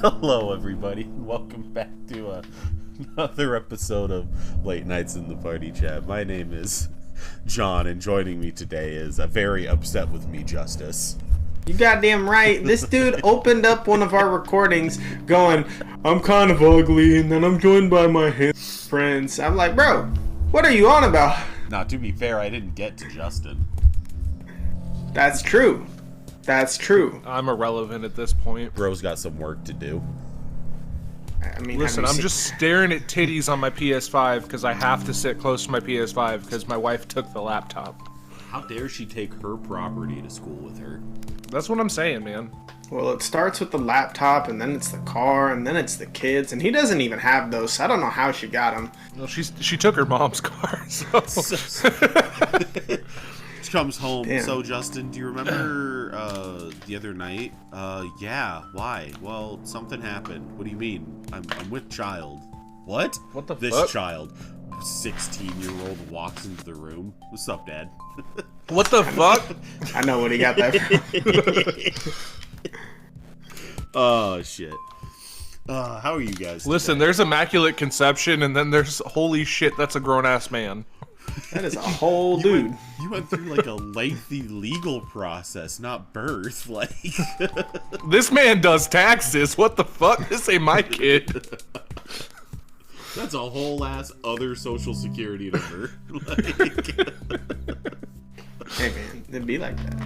Hello, everybody, and welcome back to another episode of Late Nights in the Party Chat. My name is John, and joining me today is a very upset with me, Justice. You goddamn right. This dude opened up one of our recordings going, I'm kind of ugly, and then I'm joined by my friends. I'm like, bro, what are you on about? Now, to be fair, I didn't get to Justin. That's true. That's true. I'm irrelevant at this point. Bro's got some work to do. I mean, Listen, I'm just staring at titties on my PS5 because I have to sit close to my PS5 because my wife took the laptop. How dare she take her property to school with her? That's what I'm saying, man. Well, it starts with the laptop, and then it's the car, and then it's the kids, and he doesn't even have those, so I don't know how she got them. Well, she took her mom's car, so... She comes home. Damn. So, Justin, do you remember the other night? Yeah. Why? Well, something happened. What do you mean? I'm with child. What? What the This fuck? child, 16-year-old, walks into the room. What's up, Dad? What the fuck? I know what he got that from. Oh, shit. How are you guys Listen, today? there's immaculate conception, and then there's holy shit, that's a grown-ass man. That is a whole dude. You went through, like, a lengthy legal process, not birth. Like... This man does taxes. What the fuck? This ain't my kid. That's a whole ass other social security number. Like... Hey, man, it'd be like that.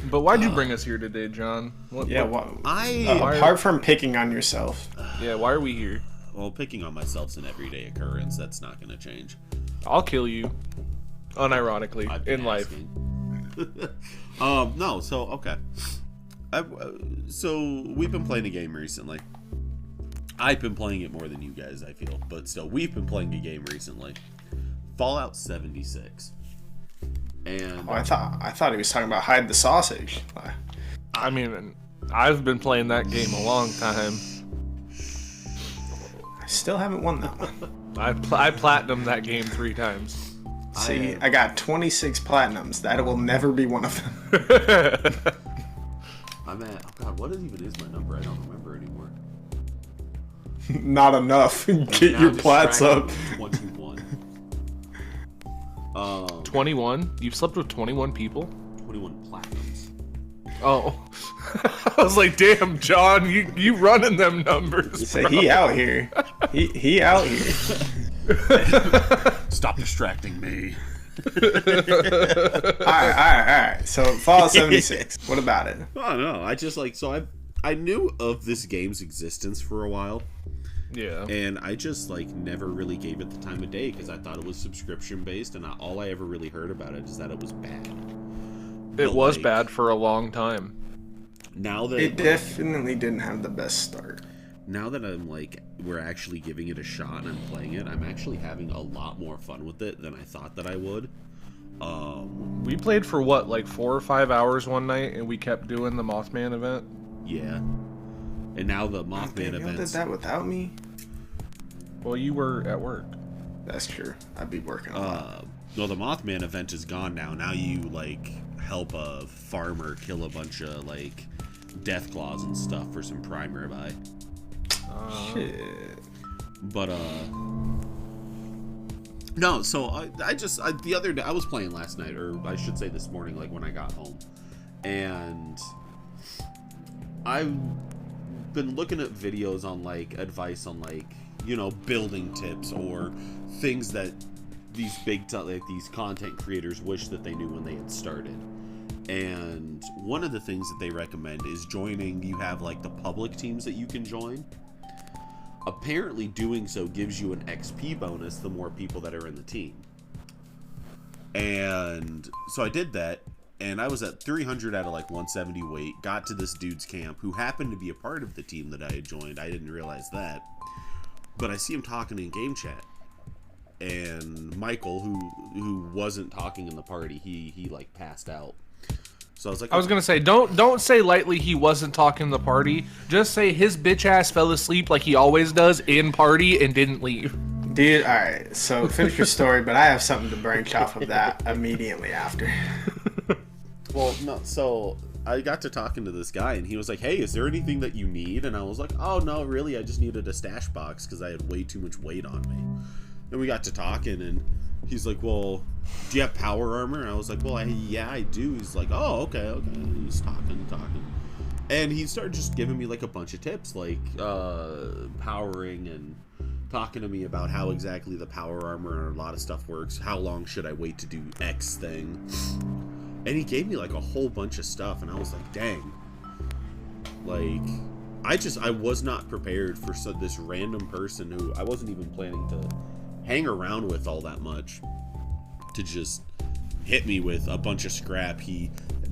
But why'd you bring us here today, John? Yeah, apart from picking on yourself. Yeah, why are we here? Well, picking on myself's an everyday occurrence. That's not going to change. I'll kill you. Unironically, I've been in life. asking. No, so, okay. So, we've been playing a game recently. I've been playing it more than you guys, I feel. But still, we've been playing a game recently. Fallout 76. And... Oh, I thought he was talking about hide the sausage. I mean, I've been playing that game a long time. I still haven't won that one. I platinumed that game 3 times. See, I got 26 platinums. That will never be one of them. I'm at... Oh, God, what even is my number? I don't remember anymore. Not enough. Get your plats up. 21. 21? You've slept with 21 people? 21 platinums. Oh. I was like, damn, John, you running them numbers. Say he out here. He out here. Stop distracting me. Alright. So Fallout 76. What about it? I don't know. I just like, so I knew of this game's existence for a while. Yeah. And I just like never really gave it the time of day because I thought it was subscription based, and all I ever really heard about it is that it was bad. It But, was like, bad for a long time. Now that It definitely didn't have the best start. now that I'm like, we're actually giving it a shot and I'm playing it, I'm actually having a lot more fun with it than I thought that I would. We played for what, like 4 or 5 hours one night, and we kept doing the Mothman event. Yeah. And now the Mothman Damn, y'all did events. that without me? Well, you were at work. That's true. I'd be working on that. Well, the Mothman event is gone now. Now you like help a farmer kill a bunch of like death claws and stuff for some primer buy. Shit. But no. So the other day I was playing last night, or I should say this morning, like when I got home, and I've been looking at videos on like advice on like, you know, building tips or things that these these content creators wish that they knew when they had started. And one of the things that they recommend is joining. You have like the public teams that you can join. Apparently doing so gives you an XP bonus the more people that are in the team. And so I did that, and I was at 300 out of like 170 weight, got to this dude's camp who happened to be a part of the team that I had joined. I didn't realize that. But I see him talking in game chat. And Michael, who wasn't talking in the party, he like passed out. So I was like, I was gonna say, don't say lightly he wasn't talking to the party. Just say his bitch ass fell asleep like he always does in party and didn't leave. Dude, alright, so finish your story, but I have something to branch off of that immediately after. Well, no, so I got to talking to this guy, and he was like, "Hey, is there anything that you need?" And I was like, "Oh no, really? I just needed a stash box because I had way too much weight on me." And we got to talking, and he's like, "Well, do you have power armor?" And I was like, "Well, yeah, I do." He's like, "Oh, okay." He's talking, and he started just giving me like a bunch of tips, like powering and talking to me about how exactly the power armor and a lot of stuff works. How long should I wait to do X thing? And he gave me like a whole bunch of stuff, and I was like, dang. Like, I was not prepared for this random person who I wasn't even planning to hang around with all that much to just hit me with a bunch of scrap. He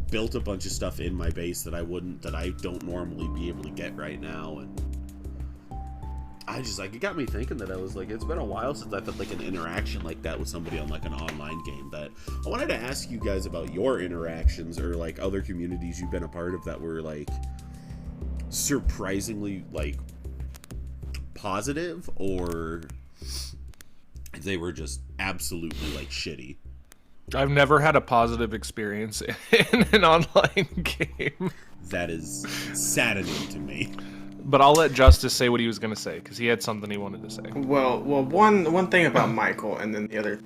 built a bunch of stuff in my base that I don't normally be able to get right now, and it got me thinking that I was like, it's been a while since I've had like an interaction like that with somebody on like an online game. That I wanted to ask you guys about your interactions or like other communities you've been a part of that were like surprisingly like positive, or if they were just absolutely like shitty. I've never had a positive experience in an online game. That is saddening to me. But I'll let Justice say what he was going to say, because he had something he wanted to say. Well, one thing about Michael, and then the other.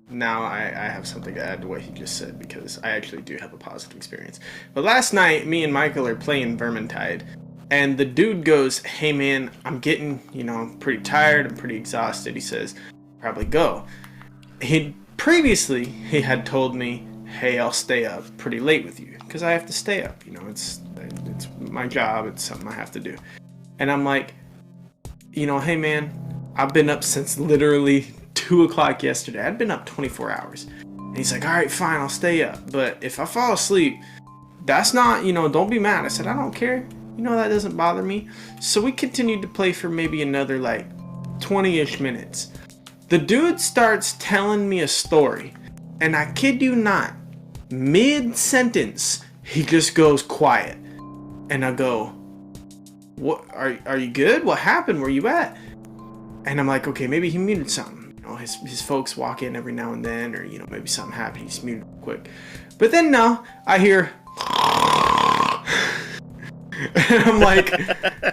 Now I have something to add to what he just said, because I actually do have a positive experience. But last night, me and Michael are playing Vermintide, and the dude goes, "Hey man, I'm getting, pretty tired. I'm pretty exhausted." He says, "Probably go." Previously he had told me, "Hey, I'll stay up pretty late with you because I have to stay up. It's my job. It's something I have to do." And I'm like, "Hey man, I've been up since literally 2 o'clock yesterday. I'd been up 24 hours." And he's like, "All right, fine, I'll stay up. But if I fall asleep, that's not, don't be mad." I said, "I don't care. That doesn't bother me." So we continued to play for maybe another like 20-ish minutes. The dude starts telling me a story, and I kid you not, mid-sentence, he just goes quiet. And I go, "What? Are you good? What happened? Where you at?" And I'm like, okay, maybe he muted something. His folks walk in every now and then, or maybe something happened. He's muted real quick. But then now I hear, and I'm like,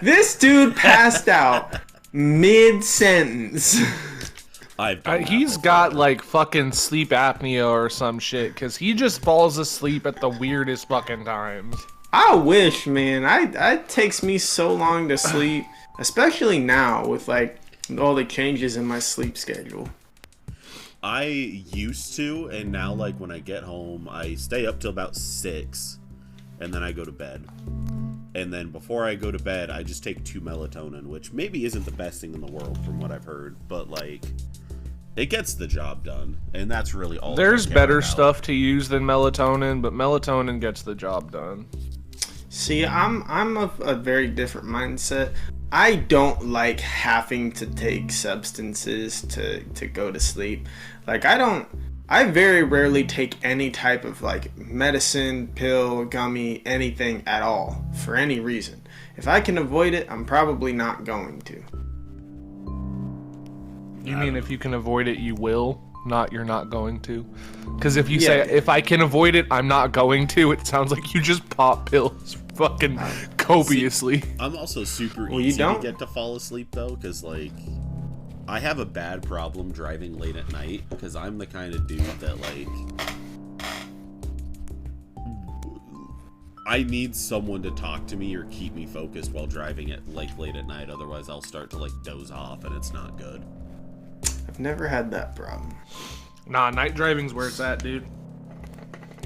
this dude passed out mid-sentence. He's got like fucking sleep apnea or some shit, because he just falls asleep at the weirdest fucking times. I wish, man. It takes me so long to sleep, especially now with like all the changes in my sleep schedule. I used to, and now like when I get home, I stay up till about 6, and then I go to bed. And then before I go to bed, I just take 2 melatonin, which maybe isn't the best thing in the world from what I've heard, but like, it gets the job done, and that's really all. There's better stuff to use than melatonin, but melatonin gets the job done. See, I'm of a very different mindset. I don't like having to take substances to go to sleep. Like, I very rarely take any type of like medicine, pill, gummy, anything at all for any reason. If I can avoid it, I'm probably not going to. You mean if you can avoid it, you will? Not you're not going to? Because if you say, if I can avoid it, I'm not going to, it sounds like you just pop pills fucking copiously. See, I'm also super easy to get to fall asleep, though, because, like, I have a bad problem driving late at night, because I'm the kind of dude that, like, I need someone to talk to me or keep me focused while driving at, like, late at night, otherwise I'll start to, like, doze off, and it's not good. I've never had that problem. Nah, night driving's where it's at, dude.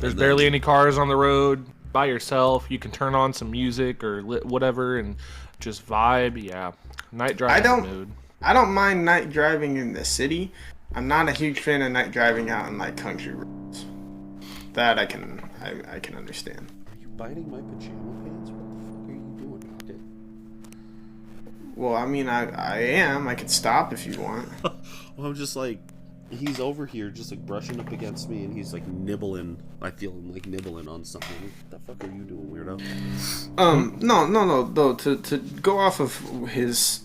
There's barely any cars on the road. By yourself, you can turn on some music or whatever and just vibe. Yeah, night driving. I don't mind night driving in the city. I'm not a huge fan of night driving out in like country roads. That I can understand. Are you biting my pajama pants? What the fuck are you doing, Pocket? Well, I mean, I am. I could stop if you want. Well, I'm just like, he's over here just like brushing up against me, and he's like nibbling. I feel him like nibbling on something. What the fuck are you doing, weirdo? No. Though to go off of his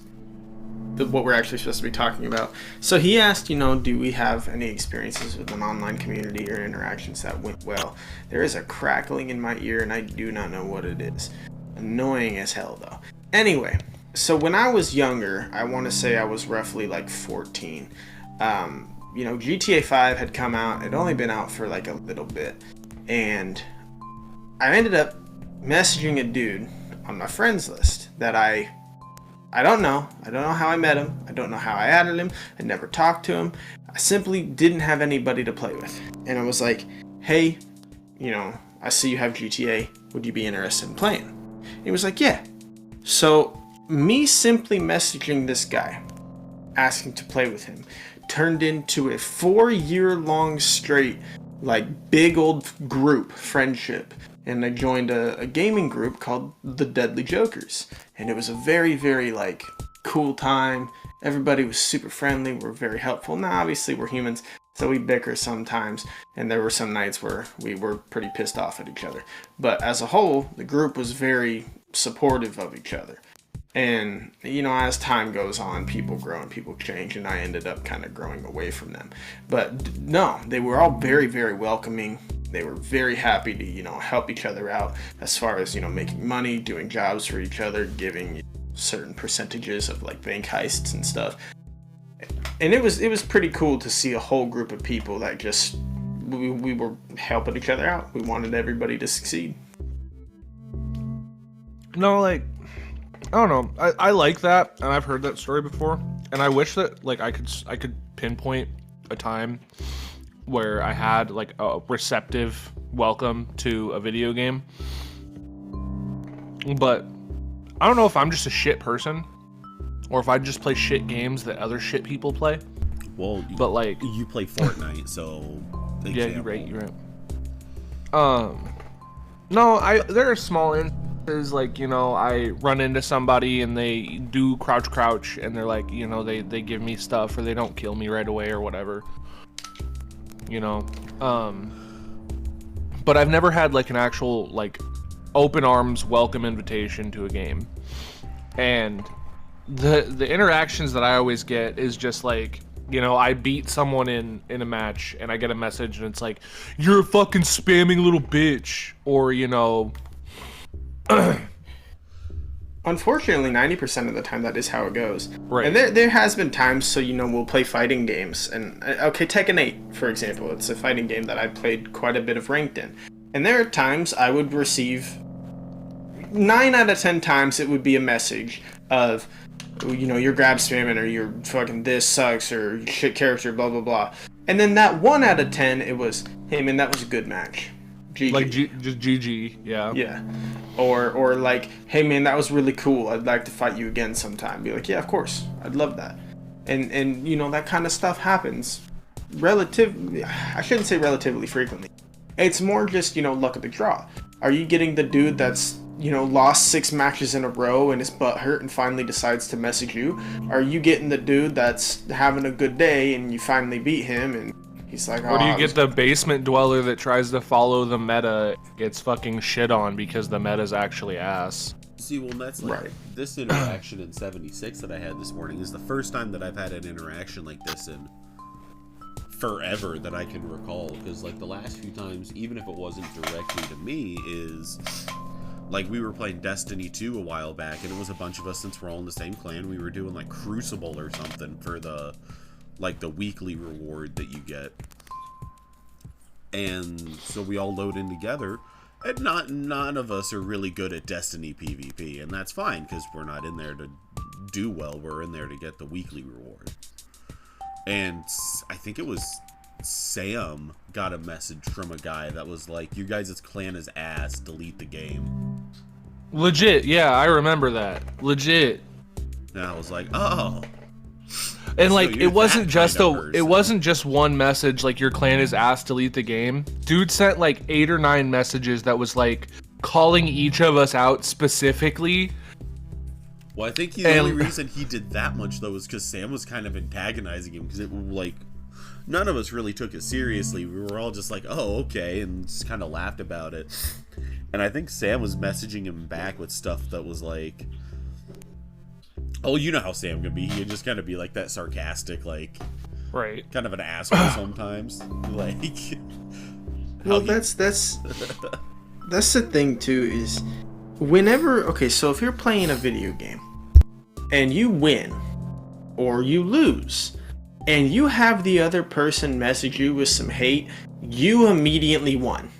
what we're actually supposed to be talking about. So he asked, do we have any experiences with an online community or interactions that went well? There is a crackling in my ear, and I do not know what it is. Annoying as hell, though. Anyway, so when I was younger, I want to say I was roughly like 14. GTA 5 had come out. It had only been out for like a little bit. And I ended up messaging a dude on my friends list that I don't know. I don't know how I met him. I don't know how I added him. I never talked to him. I simply didn't have anybody to play with. And I was like, hey, I see you have GTA. Would you be interested in playing? And he was like, yeah. So me simply messaging this guy, asking to play with him, turned into a 4-year-long straight, like, big old group friendship. And I joined a gaming group called the Deadly Jokers. And it was a very, very, like, cool time. Everybody was super friendly. We're very helpful. Now, obviously, we're humans, so we bicker sometimes. And there were some nights where we were pretty pissed off at each other. But as a whole, the group was very supportive of each other. And, as time goes on, people grow and people change, and I ended up kind of growing away from them. But no, they were all very, very welcoming. They were very happy to, help each other out as far as, making money, doing jobs for each other, giving certain percentages of like bank heists and stuff. And it was pretty cool to see a whole group of people that just, we were helping each other out. We wanted everybody to succeed. No, like, I don't know. I like that, and I've heard that story before. And I wish that like I could pinpoint a time where I had like a receptive welcome to a video game. But I don't know if I'm just a shit person or if I just play shit games that other shit people play. Well, but like you play Fortnite, so yeah, you're right. No, there are small instances like I run into somebody and they do crouch, and they're like they give me stuff or they don't kill me right away or whatever. But I've never had like an actual like open arms welcome invitation to a game. And the interactions that I always get is just like, I beat someone in a match and I get a message and it's like, you're a fucking spamming little bitch, or Unfortunately, 90% of the time that is how it goes. Right. And there has been times, so we'll play fighting games, and okay, Tekken 8, for example, it's a fighting game that I played quite a bit of ranked in. And there are times I would receive 9 out of 10 times it would be a message of, you're grab spamming, or you're fucking this sucks, or shit character, blah blah blah. And then that 1 out of 10, it was, hey man, that was a good match. GG. Like just GG, yeah. Yeah. Or like, hey man, that was really cool. I'd like to fight you again sometime. Be like, yeah, of course. I'd love that. And that kind of stuff happens I shouldn't say relatively frequently. It's more just, luck of the draw. Are you getting the dude that's, lost 6 matches in a row and his butt hurt and finally decides to message you? Are you getting the dude that's having a good day and you finally beat him and he's like, or do you get the basement dweller that tries to follow the meta, gets fucking shit on because the meta's actually ass? See, well, that's like right. This interaction in 76 that I had this morning is the first time that I've had an interaction like this in forever that I can recall. Because like the last few times, even if it wasn't directly to me, is like we were playing Destiny 2 a while back, and it was a bunch of us, since we're all in the same clan, we were doing like Crucible or something for the weekly reward that you get. And so we all load in together, and none of us are really good at Destiny PvP, and that's fine because we're not in there to do well, we're in there to get the weekly reward. And I think it was Sam got a message from a guy that was like, you guys' clan is ass, delete the game. Legit, yeah, I remember that. Legit. And I was like, oh. And So like you're it wasn't that just kind of it person. wasn't just one message like your clan is ass, delete the game. Dude sent like 8 or 9 messages that was like calling each of us out specifically. Well, I think the only reason he did that much though is because Sam was kind of antagonizing him, because it like none of us really took it seriously. We were all just like, oh, okay, and just kind of laughed about it. And I think Sam was messaging him back with stuff that was like, Oh, you know how Sam can be. He can just kind of be like that sarcastic, like Right. kind of an asshole sometimes. Like, Well, that's the thing too, is whenever, okay, so if you're playing a video game and you win or you lose and you have the other person message you with some hate, you immediately won.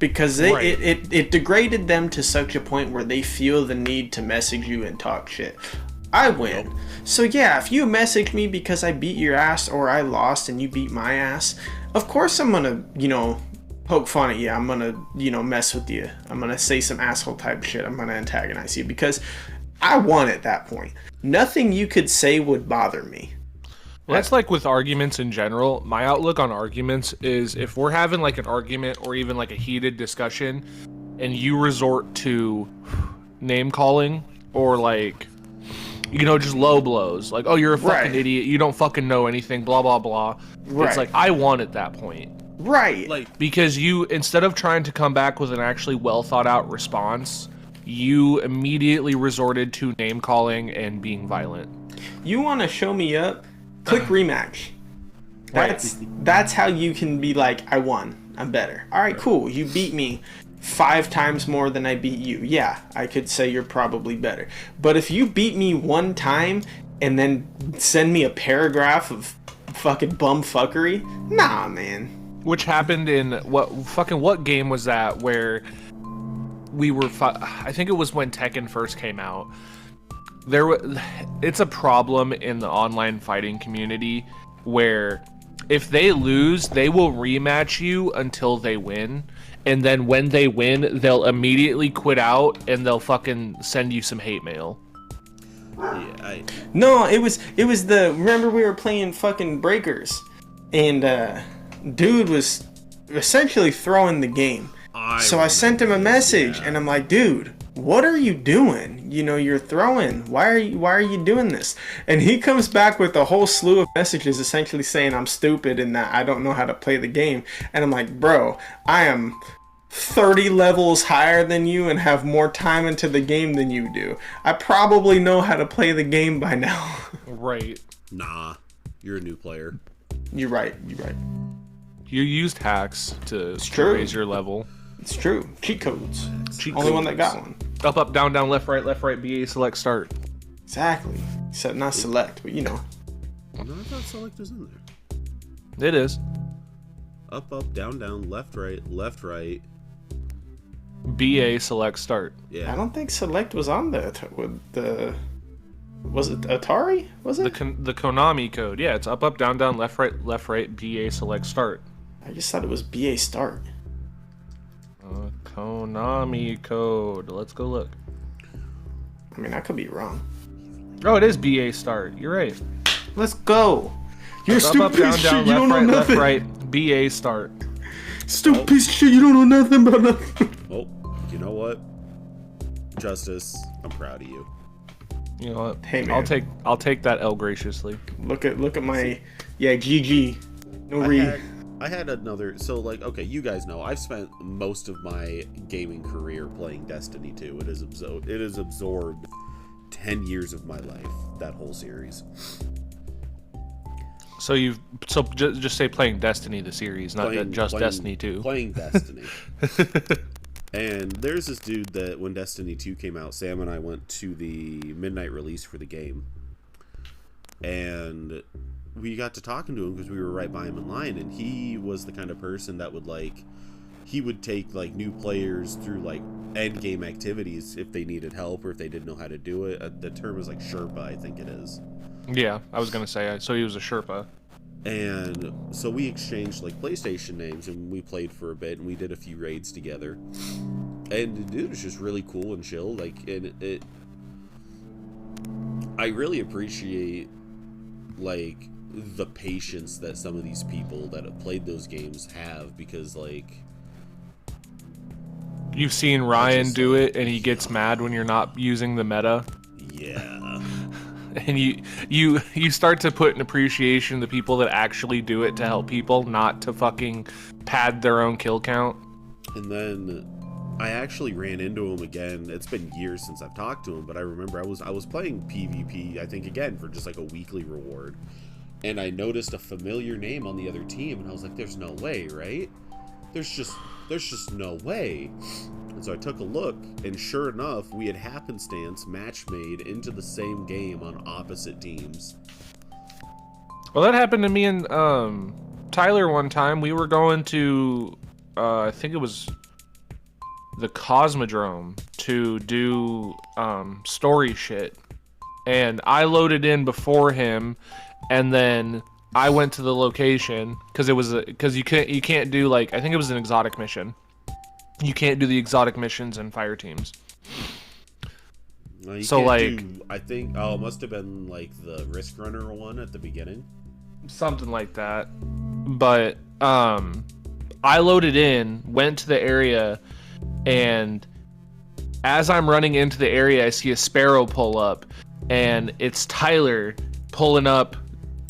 Because Right. it degraded them to such a point where they feel the need to message you and talk shit. I win. So yeah, if you message me because I beat your ass or I lost and you beat my ass, of course I'm gonna, poke fun at you. I'm gonna, mess with you. I'm gonna say some asshole type shit. I'm gonna antagonize you because I won at that point. Nothing you could say would bother me. Well, that's like with arguments in general. My outlook on arguments is if we're having like an argument or even like a heated discussion and you resort to name calling or like, just low blows, like, oh, you're a fucking Right. idiot, you don't fucking know anything, blah, blah, blah. Right. It's like, I won at that point. Right. like Because you, instead of trying to come back with an actually well thought out response, you immediately resorted to name calling and being violent. You want to show me up? Click rematch. That's how you can be like, I won. I'm better. All right, cool. You beat me 5 times more than I beat you. Yeah, I could say you're probably better. But if you beat me 1 time and then send me a paragraph of fucking bumfuckery, nah, man. Which happened in what game was that where we were I think it was when Tekken first came out. It's a problem in the online fighting community where if they lose, they will rematch you until they win, and then when they win, they'll immediately quit out and they'll fucking send you some hate mail. yeah, No, it was remember we were playing fucking Breakers and dude was essentially throwing the game. So I sent him a message and I'm like, dude, what are you doing? You're throwing. Why are you doing this? And he comes back with a whole slew of messages essentially saying I'm stupid and that I don't know how to play the game. And I'm like, bro, I am 30 levels higher than you and have more time into the game than you do. I probably know how to play the game by now. Right. nah, you're a new player. You're right. You used hacks to true. raise your level. It's true. Cheat codes. Cheat Only one codes. that got one. Up, up, down, down, left, right, BA, select, start. Exactly. Except not select, but No, I thought select was in there. It is. Up, down, left, right. BA, select, start. Yeah. I don't think select was on was it Atari? Was The it? the Konami code. Yeah, it's up, up, down, down, left, right, BA, select, start. I just thought it was BA start. Konami code. Let's go look. I mean, I could be wrong. Oh, it is BA start. You're right. Let's go. You're a Up, stupid up, piece down, of shit. down, You don't left, know right, left, nothing. right, BA start. Stupid piece of shit. You don't know nothing about nothing. Oh, you know what? Justice, I'm proud of you. You know what? Hey, man. I'll take that L graciously. Look at my GG. No read. I had another. So, like, okay, you guys know I've spent most of my gaming career playing Destiny 2. It has absorbed 10 years of my life. That whole series. So just say playing Destiny the series, not Destiny 2. Playing Destiny. And there's this dude that when Destiny 2 came out, Sam and I went to the midnight release for the game. And we got to talking to him because we were right by him in line, and he was the kind of person that would he would take like new players through like end game activities if they needed help or if they didn't know how to do it. The term is like Sherpa, I think it is. Yeah, I was gonna say. So he was a Sherpa. And so we exchanged like PlayStation names and we played for a bit and we did a few raids together. And the dude was just really cool and chill. Like, and I really appreciate like the patience that some of these people that have played those games have, because like You've seen Ryan do it, and he gets mad when you're not using the meta. yeah. And you start to put an appreciation the people that actually do it to help people, not to fucking pad their own kill count. And then I actually ran into him again. It's been years since I've talked to him, but I remember I was playing PvP, I think again for just like a weekly reward, and I noticed a familiar name on the other team, and I was like, "There's no way, right? There's just no way." And so I took a look, and sure enough, we had happenstance match made into the same game on opposite teams. Well, that happened to me and Tyler one time. We were going to, I think it was the Cosmodrome to do story shit, and I loaded in before him, and then I went to the location because you can't do, like, I think it was an exotic mission. You can't do the exotic missions in fire teams. So like, I think it must have been like the Risk Runner one at the beginning. Something like that. But I loaded in, went to the area, and as I'm running into the area, I see a Sparrow pull up, and it's Tyler pulling up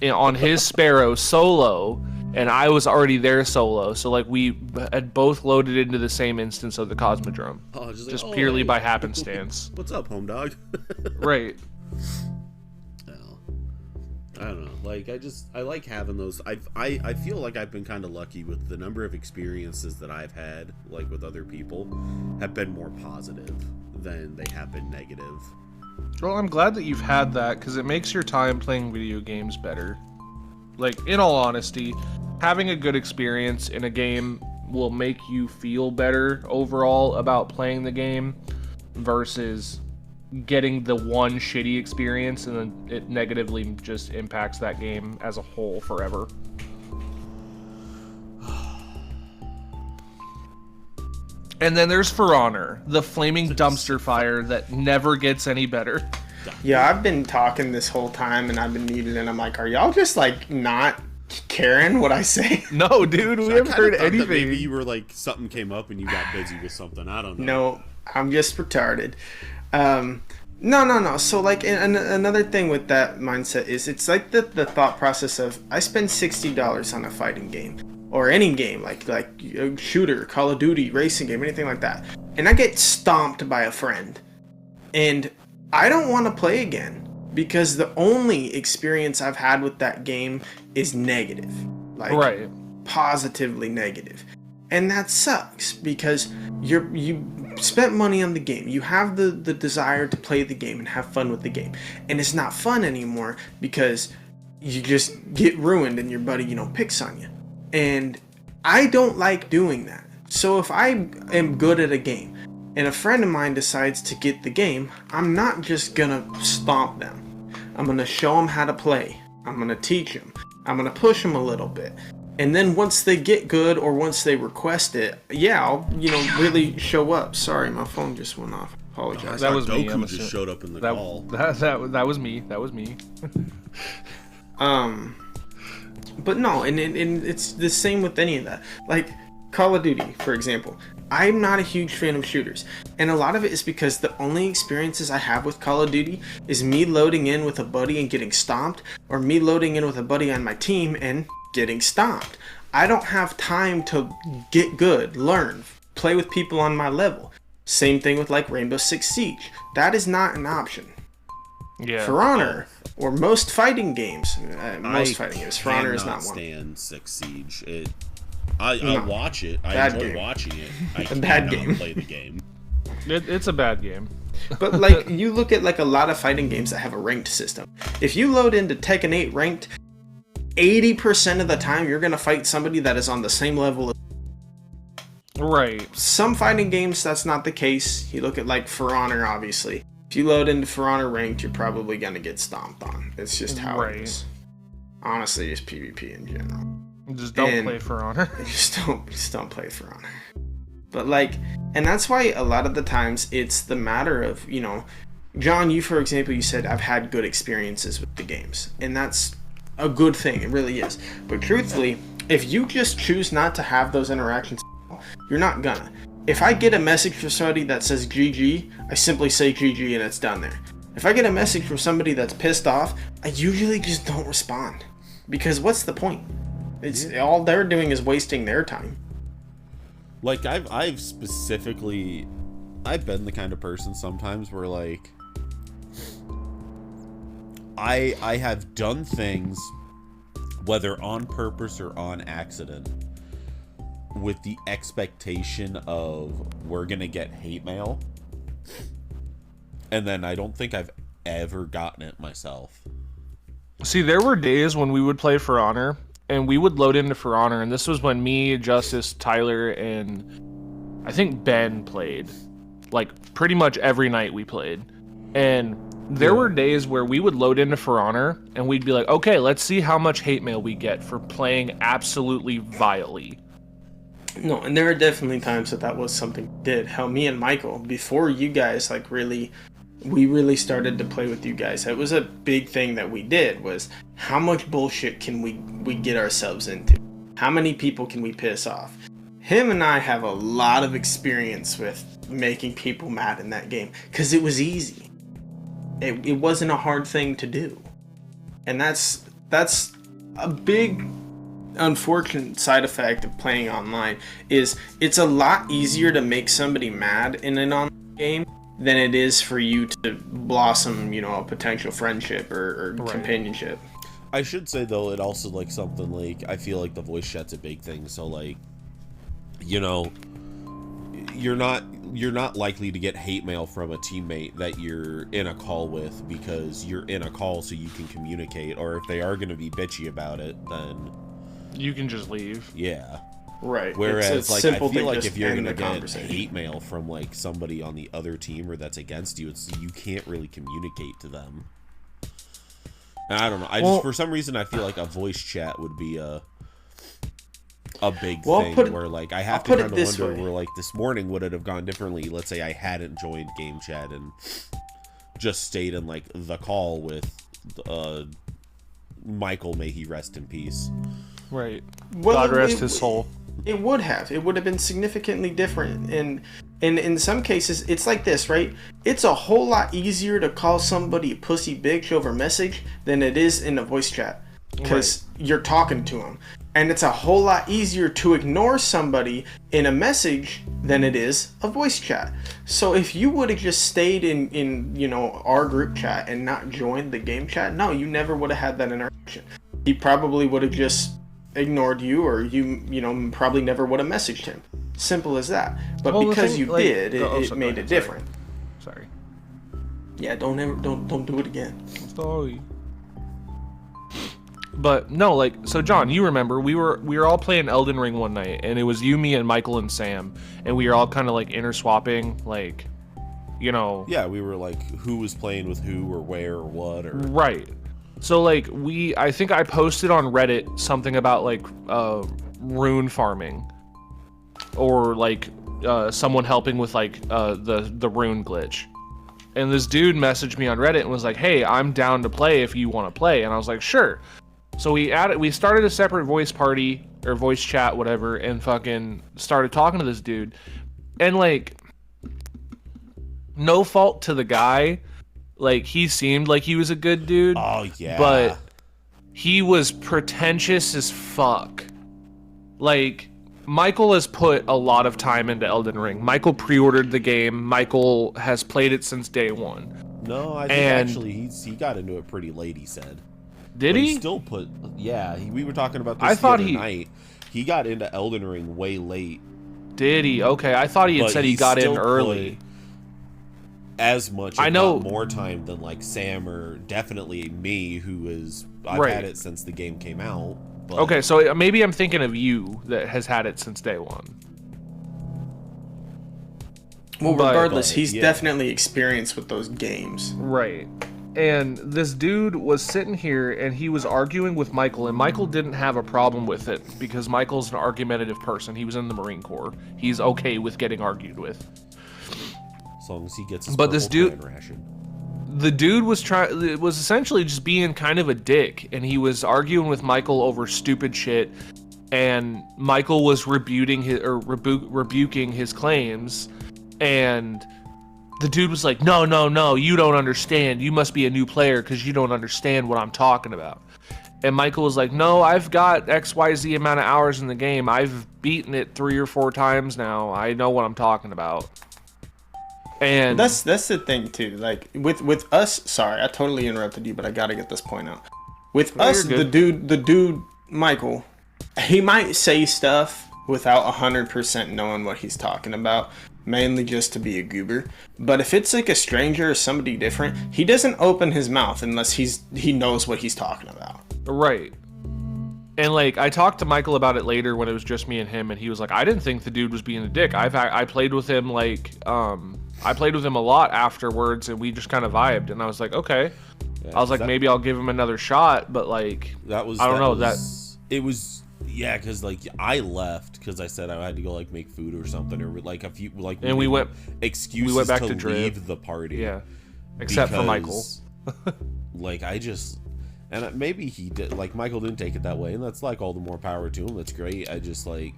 on his Sparrow solo, and I was already there solo. So like we had both loaded into the same instance of the Cosmodrome, just purely by happenstance. What's up, home dog? Right. I don't know. Like, I like having those. I feel like I've been kind of lucky with the number of experiences that I've had, like with other people, have been more positive than they have been negative. Well, I'm glad that you've had that, because it makes your time playing video games better. Like, in all honesty, having a good experience in a game will make you feel better overall about playing the game versus getting the one shitty experience and then it negatively just impacts that game as a whole forever. And then there's For Honor, the flaming dumpster fire that never gets any better. Yeah, I've been talking this whole time and I've been needing it. I'm like, are y'all just like not caring what I say? No, dude, we haven't heard anything. Maybe you were like, something came up and you got busy with something. I don't know. No, I'm just retarded. No. So like, another thing with that mindset is it's like the thought process of I spend $60 on a fighting game or any game like a shooter, Call of Duty, racing game, anything like that, and I get stomped by a friend, and I don't want to play again because the only experience I've had with that game is negative, like right, positively negative. And that sucks because you spent money on the game. You have the desire to play the game and have fun with the game. And it's not fun anymore because you just get ruined and your buddy, picks on you. And I don't like doing that. So if I am good at a game and a friend of mine decides to get the game, I'm not just gonna stomp them. I'm gonna show them how to play. I'm gonna teach them. I'm gonna push them a little bit. And then once they get good or once they request it, I'll, really show up. Sorry, my phone just went off. Apologize. That was me. Goku just showed up in the call. That was me. That was me. But no, and it's the same with any of that. Like Call of Duty, for example. I'm not a huge fan of shooters. And a lot of it is because the only experiences I have with Call of Duty is me loading in with a buddy and getting stomped, or me loading in with a buddy on my team and getting stomped. I don't have time to get good, learn, play with people on my level. Same thing with like Rainbow Six Siege. That is not an option. Yeah. For Honor, or most fighting games, For Honor is not one. Stand Six Siege. I'll watch it. I enjoy watching it. I bad game. Play the game. It's a bad game. But like you look at like a lot of fighting games that have a ranked system. If you load into Tekken 8 ranked, 80% of the time you're gonna fight somebody that is on the same level as right. Some fighting games that's not the case. You look at like For Honor, obviously. If you load into For Honor ranked, you're probably gonna get stomped on. It's just how it is. Honestly, just PvP in general. Just don't play For Honor. just don't play For Honor. But like, and that's why a lot of the times it's the matter of, John, you for example, you said I've had good experiences with the games, and that's a good thing. It really is. But truthfully, if you just choose not to have those interactions, you're not gonna. If I get a message from somebody that says GG, I simply say GG and it's done there. If I get a message from somebody that's pissed off, I usually just don't respond. Because what's the point? It's all they're doing is wasting their time. Like I've specifically, I've been the kind of person sometimes where like I have done things, whether on purpose or on accident, with the expectation of we're gonna get hate mail, and then I don't think I've ever gotten it myself. See, there were days when we would play For Honor, and we would load into For Honor, and this was when me, Justice, Tyler, and I think Ben played. Like, pretty much every night we played. And there were days where we would load into For Honor, and we'd be like, okay, let's see how much hate mail we get for playing absolutely vilely. No, and there are definitely times that was something we did. Hell, me and Michael, before you guys, like, we really started to play with you guys. It was a big thing that we did, was how much bullshit can we get ourselves into? How many people can we piss off? Him and I have a lot of experience with making people mad in that game, because it was easy. It wasn't a hard thing to do. And that's a big unfortunate side effect of playing online, is it's a lot easier to make somebody mad in an online game than it is for you to blossom, a potential friendship or Right. companionship. I should say though, it also like something like I feel like the voice chat's a big thing. So like, you're not likely to get hate mail from a teammate that you're in a call with because you're in a call so you can communicate. Or if they are going to be bitchy about it, then You can just leave. yeah. Right. Whereas, It's like, I simple feel to like just if you're end gonna the get conversation. hate mail from like somebody on the other team or that's against you, you can't really communicate to them. And I don't know. Well- For some reason I feel like a voice chat would be a big Well, thing where like I have I'll to put it kind of this wonder way. where like this morning would it have gone differently. Let's say I hadn't joined game chat and just stayed in like the call with Michael, may he rest in peace. Right. Well, God rest it- his soul. It would have. It would have been significantly different. And in some cases, it's like this, right? It's a whole lot easier to call somebody a pussy bitch over message than it is in a voice chat. Because you're talking to them. And it's a whole lot easier to ignore somebody in a message than it is a voice chat. So if you would have just stayed in our group chat and not joined the game chat, no, you never would have had that interaction. He probably would have just ignored you, or you probably never would have messaged him. Simple as that. But Well, the because thing, you like- did, Oh, it sorry, made go it ahead, different. Sorry. Yeah, don't do it again. Sorry. But no, like, so John, you remember we were all playing Elden Ring one night, and it was you, me, and Michael and Sam, and we were all kind of like interswapping, like, Yeah, we were like who was playing with who or where or what or right. So like I think I posted on Reddit something about like rune farming, or like someone helping with like the rune glitch. And this dude messaged me on Reddit and was like, "Hey, I'm down to play if you want to play." And I was like, "Sure." So we started a separate voice party or voice chat, whatever, and fucking started talking to this dude. And like, no fault to the guy, like he seemed like he was a good dude. oh yeah. But he was pretentious as fuck. Like, Michael has put a lot of time into Elden Ring. Michael pre-ordered the game. Michael has played it since day one. No, I think And- actually he got into it pretty late, he said. Did But he? still put we were talking about this I the thought other he- night. He got into Elden Ring way late. Did he? Okay, I thought he had but said he got in still early. put as much, I if know- not more time than like Sam or definitely me, I've Right. had it since the game came out. But Okay, so maybe I'm thinking of you that has had it since day one. Well, But- regardless, but, he's yeah. definitely experienced with those games. Right. And this dude was sitting here and he was arguing with Michael, and Michael didn't have a problem with it because Michael's an argumentative person. He was in the Marine Corps. He's okay with getting argued with. as long as he gets his But this purple dude- clan ration. The dude was essentially just being kind of a dick, and he was arguing with Michael over stupid shit, and Michael was rebuking his claims, and the dude was like, no, you don't understand. You must be a new player because you don't understand what I'm talking about. And Michael was like, no, I've got XYZ amount of hours in the game. I've beaten it 3 or 4 times now. I know what I'm talking about. And that's the thing too. Like with us, sorry, I totally interrupted you, but I gotta get this point out. With us, the dude Michael, he might say stuff without 100% knowing what he's talking about, mainly just to be a goober. But if it's like a stranger or somebody different, he doesn't open his mouth unless he knows what he's talking about. Right. And like I talked to Michael about it later when it was just me and him, and he was like, I didn't think the dude was being a dick. I played with him I played with him a lot afterwards, and we just kind of vibed. And I was like, okay. Yeah, I was like, maybe I'll give him another shot, but like it was yeah, because like I left because I said I had to go like make food or something, or like a few like and we went back to to leave the party. Yeah, except for Michael. Like I just. And maybe he did, like, Michael didn't take it that way, and that's, like, all the more power to him. That's great. I just, like...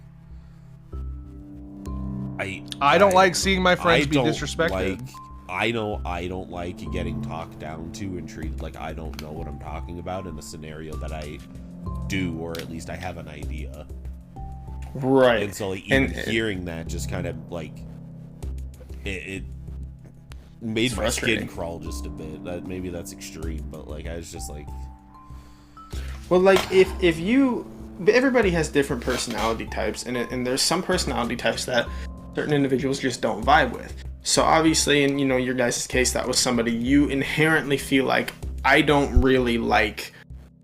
I don't like seeing my friends be disrespected. I don't like getting talked down to and treated like I don't know what I'm talking about in a scenario that I do, or at least I have an idea. Right. And so, like, even hearing that just kind of, like... It made my skin crawl just a bit. Maybe that's extreme, but, like, I was just, like... Well, like, if you... Everybody has different personality types, and there's some personality types that certain individuals just don't vibe with. So, obviously, in, you know, your guys' case, that was somebody you inherently feel like, I don't really like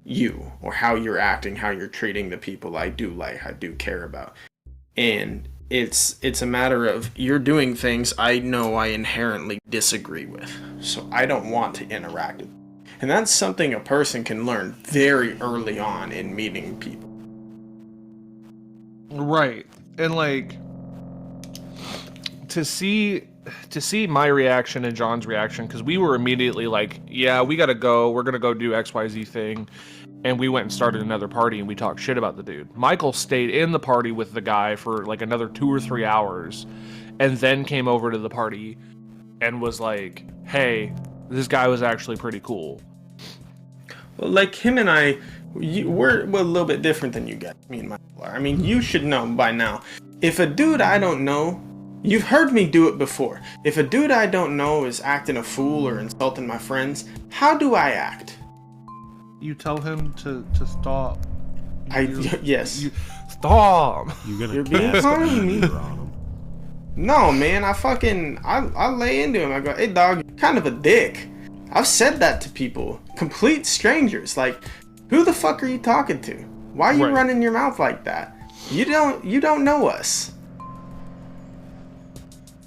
you, or how you're acting, how you're treating the people I do care about. And it's a matter of, you're doing things I know I inherently disagree with. So, I don't want to interact with. And that's something a person can learn very early on in meeting people. Right. And like to see my reaction and John's reaction, because we were immediately like, yeah, we gotta go. We're gonna go do XYZ thing. And we went and started another party and we talked shit about the dude. Michael stayed in the party with the guy for like another 2 or 3 hours and then came over to the party and was like, hey, this guy was actually pretty cool. Well, like him and I, we're a little bit different than you guys, me and Michael are. I mean, you should know by now. If a dude I don't know, you've heard me do it before. If a dude I don't know is acting a fool or insulting my friends, how do I act? You tell him to stop. Yes. Stop. You're being kind to me. No, man, I lay into him. I go, hey, dog, you're kind of a dick. I've said that to people, complete strangers. Like, who the fuck are you talking to? Why are you running your mouth like that? You don't know us.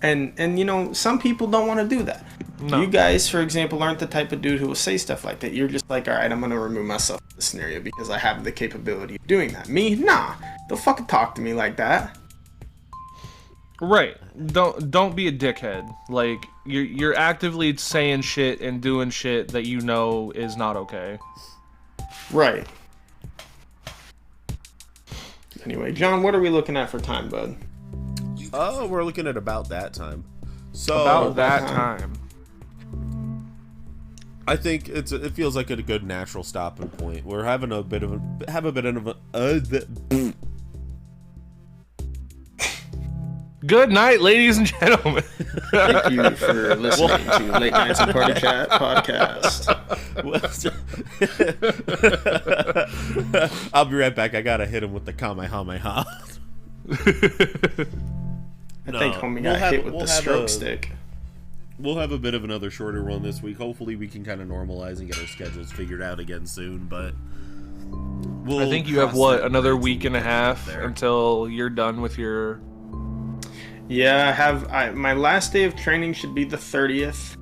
And you know, some people don't want to do that. No. You guys, for example, aren't the type of dude who will say stuff like that. You're just like, all right, I'm gonna remove myself from the scenario because I have the capability of doing that. Me, nah, don't fucking talk to me like that. Right. Don't be a dickhead. Like you're actively saying shit and doing shit that you know is not okay. Right. Anyway, John, what are we looking at for time, bud? Oh, we're looking at about that time. So about that time. I think it feels like a good natural stopping point. We're having a bit of a Good night, ladies and gentlemen. Thank you for listening to Late Nights and Party Chat podcast. I'll be right back. I gotta hit him with the Kamehameha. I think homie got hit with the stroke stick. We'll have a bit of another shorter one this week. Hopefully we can kind of normalize and get our schedules figured out again soon, but I think you have another week and a half until you're done with your... Yeah, my last day of training should be the 30th.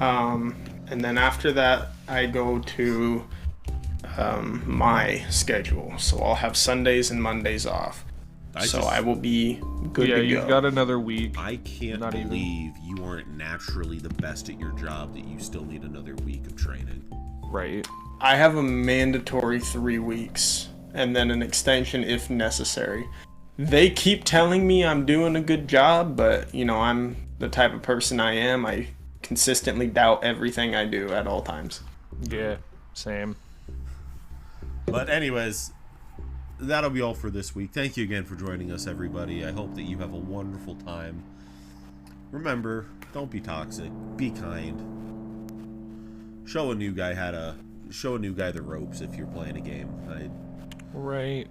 And then after that I go to my schedule. So I'll have Sundays and Mondays off. I will be good to go. Yeah, you've got another week. I can't believe you aren't naturally the best at your job that you still need another week of training. Right. I have a mandatory 3 weeks and then an extension if necessary. They keep telling me I'm doing a good job, but, you know, I'm the type of person I am. I consistently doubt everything I do at all times. Yeah, same. But anyways, that'll be all for this week. Thank you again for joining us, everybody. I hope that you have a wonderful time. Remember, don't be toxic. Be kind. Show a new guy the ropes if you're playing a game. Right.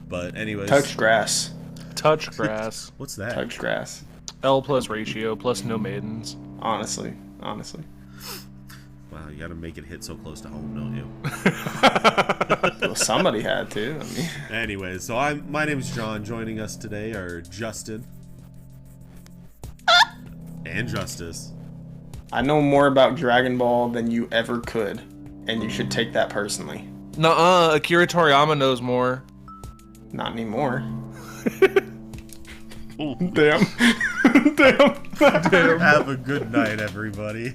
But anyways, touch grass. Touch grass. What's that? Touch grass. L plus ratio plus no maidens. Honestly. Wow, you gotta make it hit so close to home, don't you? Well, somebody had to. I mean. Anyways, so my name is John. Joining us today are Justin and Justice. I know more about Dragon Ball than you ever could, and you should take that personally. Nuh-uh, Akira Toriyama knows more. Not anymore. Damn. Damn. Have a good night, everybody.